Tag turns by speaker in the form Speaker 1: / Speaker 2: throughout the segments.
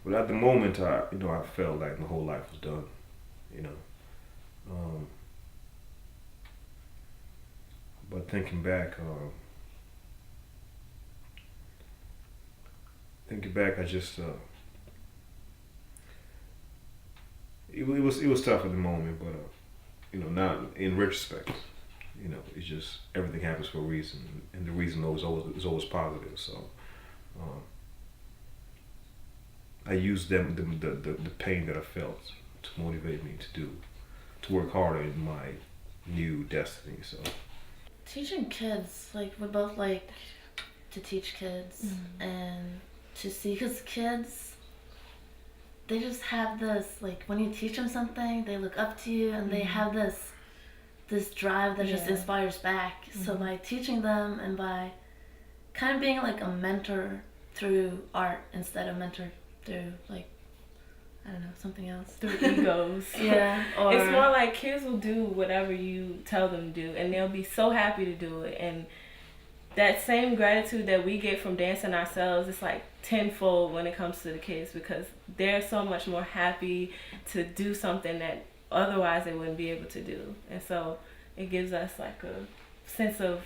Speaker 1: But at the moment, I felt like my whole life was done. You know, um, but thinking back, I just it was tough at the moment, but not in retrospect. It's just everything happens for a reason, and the reason is always positive. So um, I used the pain that I felt to motivate me to work harder in my new destiny. So
Speaker 2: Teaching kids, like, we both like to teach kids and to see, because kids, they just have this, like, when you teach them something, they look up to you and they have this drive that just inspires back. So by teaching them and by kind of being like a mentor through art instead of mentor through, like, I don't know, something else.
Speaker 3: Through egos.
Speaker 2: Yeah. Or
Speaker 3: It's more like kids will do whatever you tell them to do, and they'll be so happy to do it. And that same gratitude that we get from dancing ourselves, it's like tenfold when it comes to the kids, because they're so much more happy to do something that otherwise they wouldn't be able to do. And so it gives us like a sense of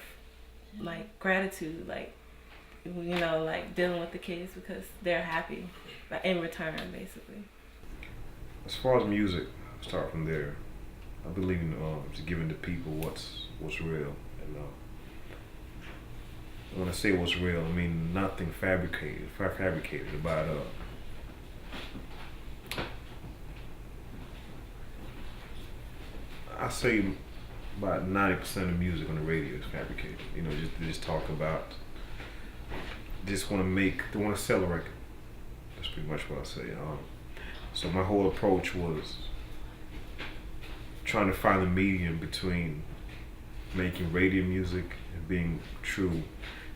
Speaker 3: like gratitude, like, like dealing with the kids because they're happy in return, basically.
Speaker 1: as far as music, start from there. I believe in just giving the people what's real, and when I say what's real, I mean nothing fabricated about I say about 90% of music on the radio is fabricated. Just talk about, just want to they want to sell a record. That's pretty much what I say. So my whole approach was trying to find the medium between making radio music and being true,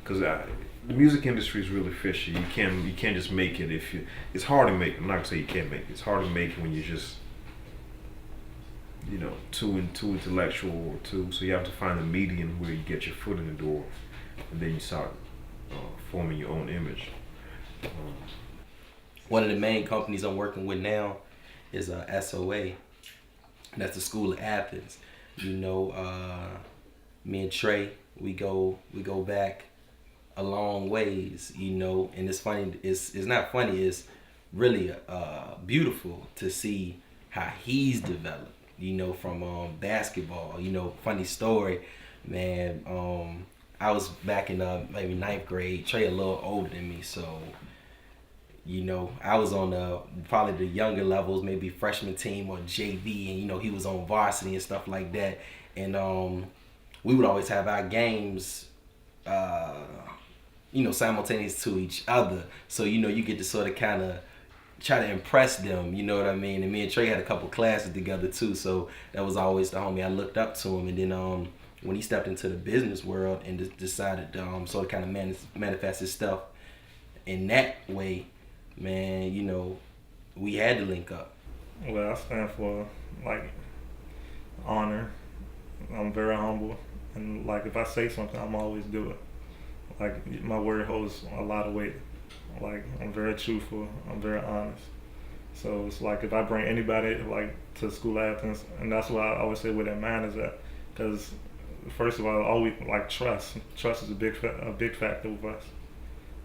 Speaker 1: because the music industry is really fishy. You can't just make it if you. It's hard to make. I'm not gonna say you can't make it. It's hard to make it when you're just too intellectual or too. So you have to find a medium where you get your foot in the door, and then you start forming your own image. Um,
Speaker 4: One of the main companies I'm working with now is SOA. That's the School of Athens. Me and Trey, we go back a long ways. And it's funny. It's not funny. It's really beautiful to see how he's developed. From basketball. Funny story, man. I was back in maybe ninth grade. Trey a little older than me, so I was on probably the younger levels, maybe freshman team or JV, and he was on varsity and stuff like that. And we would always have our games, simultaneous to each other. So you get to sort of kind of try to impress them, you know what I mean? And me and Trey had a couple classes together too, so that was always the homie I looked up to him. And then when he stepped into the business world and decided to sort of kind of manifest his stuff in that way, man, we had to link up.
Speaker 5: Well, I stand for like honor. I'm very humble, and like if I say something, I'm always do it. Like my word holds a lot of weight. Like I'm very truthful. I'm very honest. So it's like if I bring anybody like to School of Athens, and that's why I always say where their mind is at, because first of all, always like trust. Trust is a big factor with us.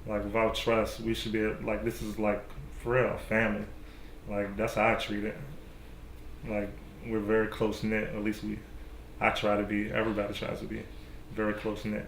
Speaker 5: Like without trust, we should be like this is like for real family. Like that's how I treat it. Like we're very close knit. At least I try to be. Everybody tries to be very close knit.